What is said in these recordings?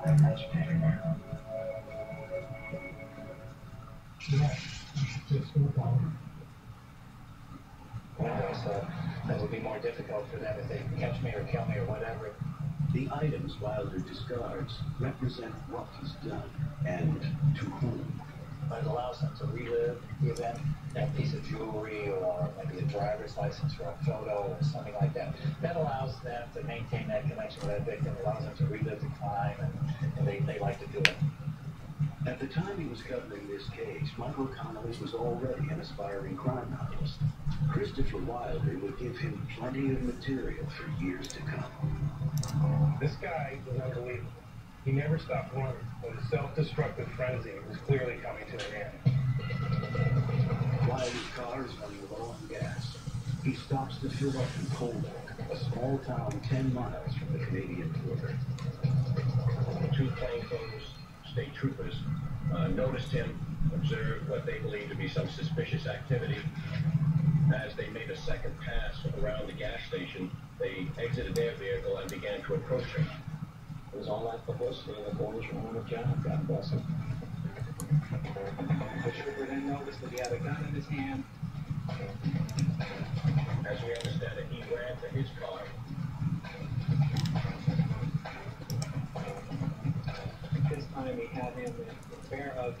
I'm much better now. Yeah, just move on. That would be more difficult for them if they catch me or kill me or whatever. The items Wilder discards represent what he's done and to whom. But it allows them to relive the event, that piece of jewelry or maybe a driver's license or a photo or something like that. That allows them to maintain that connection with that victim. It allows them to relive the crime, and they like to do it. At the time he was covering this case, Michael Connelly was already an aspiring crime novelist. Christopher Wilder would give him plenty of material for years to come. This guy was unbelievable. He never stopped learning, but his self-destructive frenzy was clearly coming to an end. Wilder's car is running low on gas. He stops to fill up in Coldwater, a small town 10 miles from the Canadian border. Two plainclothes state troopers noticed him, observed what they believed to be some suspicious activity. As they made a second pass around the gas station, they exited their vehicle and began to approach him. It was all that publicity in the boys were on a job, God bless him. The trooper then noticed that he had a gun in his hand. As we understand it, he ran to his car. This time he had him in the rear of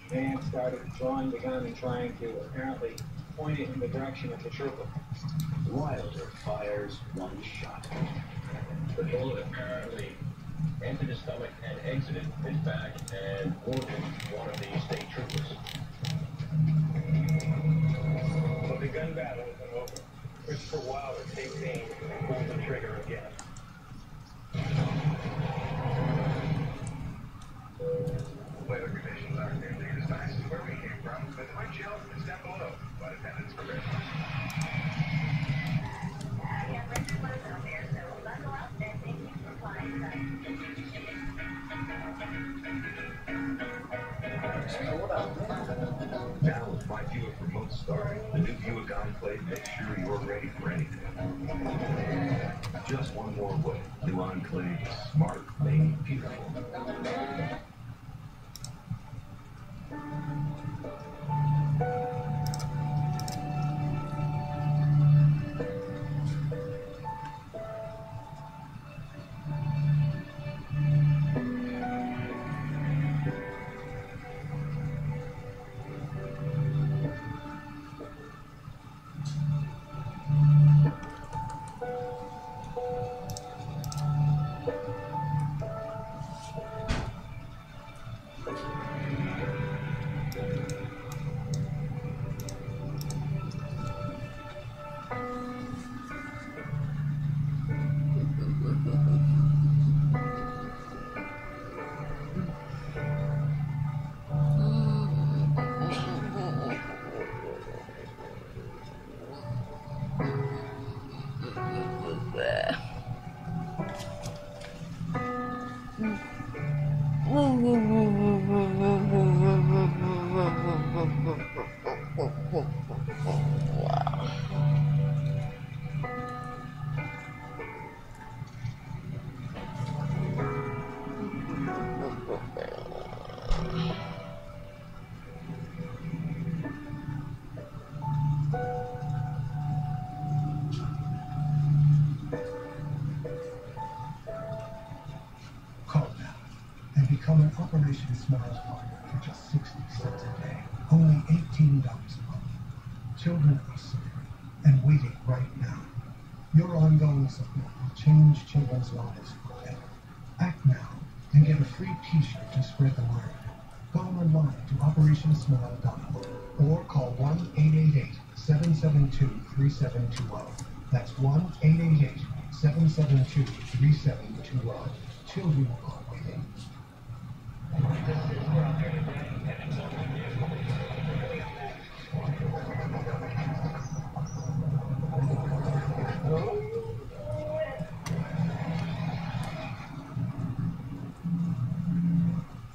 the van, started drawing the gun and trying to apparently point it in the direction of the trooper. Wilder fires one shot. The bullet apparently entered his stomach and exited his back and wounded one of the state troopers. But the gun battle isn't over. Christopher Wilder takes aim and pulls the trigger again. Weather conditions aren't nearly as nice as where we came from, but the wind chill is down below. But attendance provisional. Now with my Buick remote start, the new Buick Enclave makes sure you're ready for anything. Just one more way. New Enclave is smart, made beautiful. Become an Operation Smiles partner for just 60 cents a day. Only $18 a month. Children are suffering and waiting right now. Your ongoing support will change children's lives forever. Act now and get a free t-shirt to spread the word. Go online to operationsmile.org or call 1-888-772-3720. That's 1-888-772-3720. Children are waiting.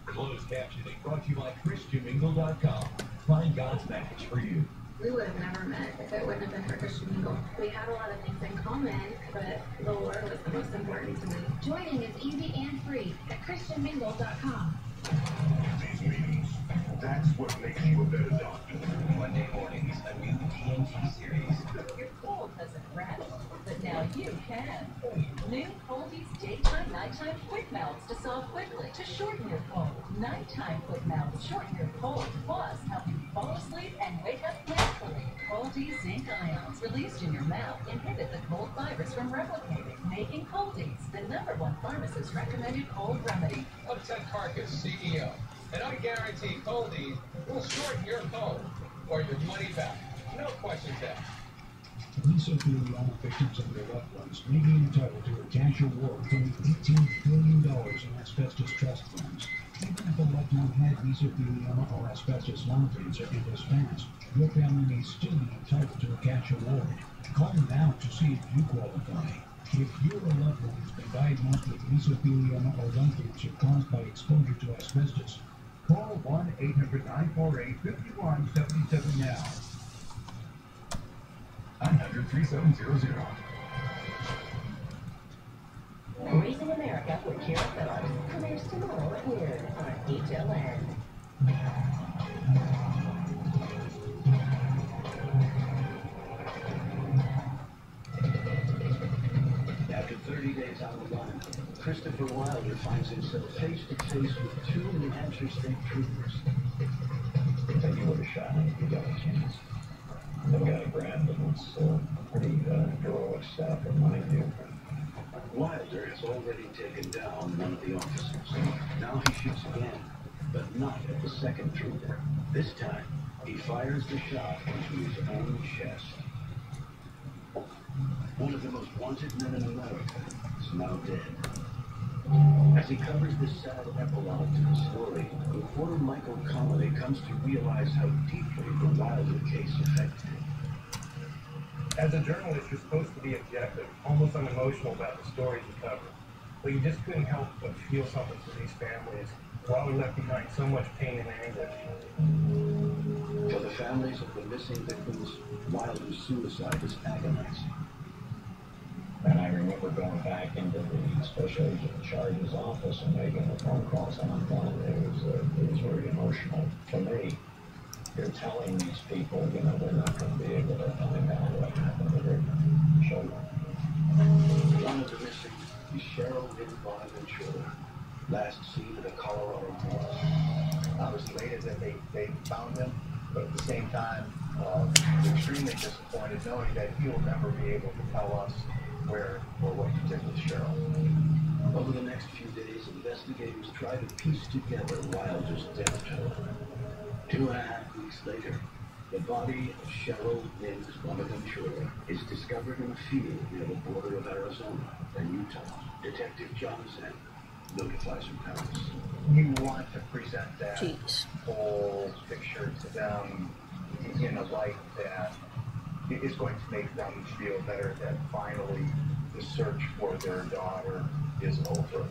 Closed captioning brought to you by ChristianMingle.com. Find God's message for you. We would have never met if it wouldn't have been for Christian Mingle. We had a lot of things in common, but the Lord was the most important to me. Joining is easy and free at ChristianMingle.com. These meetings, that's what makes you a better doctor. Monday mornings, a new TNT series. Your cold doesn't rest, but now you can. New Coldy's Daytime Nighttime Quick Melts dissolve quickly to shorten your cold. Nighttime Quick Melts shorten your cold, plus help you fall asleep and wake up naturally. Coldy's zinc ions released in your mouth inhibit the cold virus from replicating, making Coldy's the #1 pharmacist recommended cold remedy. I'm Ted Carcass, CEO, and I guarantee Coldy will shorten your cold or your money back. No questions asked. Mesothelioma victims and their loved ones may be entitled to a cash award from the $18 billion in asbestos trust funds. Even if a loved one had mesothelioma or asbestos lung cancer and has passed, your family may still be entitled to a cash award. Call now to see if you qualify. If you or a loved one has been diagnosed with mesothelioma or lung cancer caused by exposure to asbestos, call 1-800-948-5177 now. 900-3700. Raising America with Kara Phillips premieres tomorrow here on HLN. After 30 days on the line, Christopher Wilder finds himself face to face with 2 New Hampshire state troopers. If you would have shot him, you got a chance. The guy Brandon's pretty heroic stuff in my view. Wilder has already taken down one of the officers. Now he shoots again, but not at the second trooper. This time, he fires the shot into his own chest. One of the most wanted men in America is now dead. As he covers this sad epilogue to the story, reporter Michael Connolly comes to realize how deeply the Wilder case affected him. As a journalist, you're supposed to be objective, almost unemotional about the stories you cover. But you just couldn't help but feel something for these families. Wilder left behind so much pain and anguish. For the families of the missing victims, Wilder's suicide is agonizing. And I remember going back into the special agent in charge's office and making the phone calls on the phone. It was very emotional for me. They're telling these people, you know, they're not going to be able to find out what happened to their children. One of the missing is Cheryl Lynn Bonaventura, last seen at a Colorado mall. I was elated that they found him, but at the same time, extremely disappointed knowing that he will never be able to tell us where or what he did with Cheryl. Over the next few days, investigators try to piece together Wilder's death toll. 2.5 weeks later, the body of Cheryl Lynn Bonaventura is discovered in a field near the border of Arizona and Utah. Detective John Zen notifies her parents. You want to present that whole picture to them in a light that is going to make them feel better that finally the search for their daughter is over.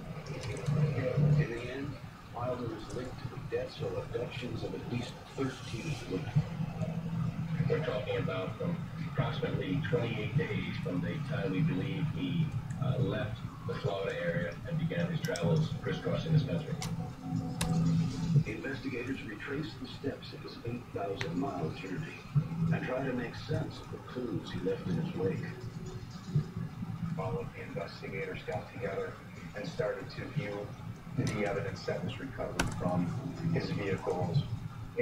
In the end, Wilder is linked to the deaths or abductions of at least 13 women. We're talking about approximately 28 days from the time we believe he left the Florida area and began his travels crisscrossing this country. Investigators retrace the steps of his 8,000-mile journey and try to make sense of the clues he left in his wake. All of the investigators got together and started to view the evidence that was recovered from his vehicles.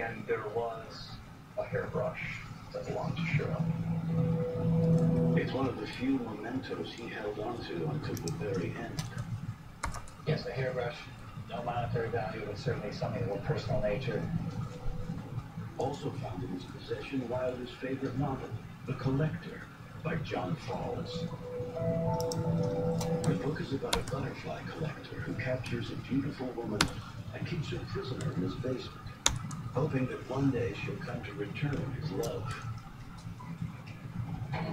And there was a hairbrush that belonged to Cheryl. It's one of the few mementos he held onto until the very end. Yes, a hairbrush, no monetary value, but certainly something of a personal nature. Also found in his possession Wilder's favorite novel, The Collector, by John Falls. The book is about a butterfly collector who captures a beautiful woman and keeps her prisoner in his basement, hoping that one day she'll come to return his love.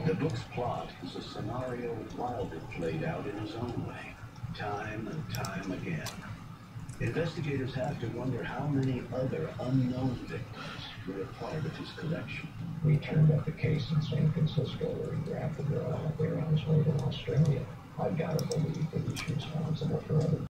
The book's plot is a scenario Wilder played out in his own way, time and time again. Investigators have to wonder how many other unknown victims were a part of his collection. We turned up the case in San Francisco where he grabbed the girl out there on his way to Australia. I've got to believe that he's responsible for other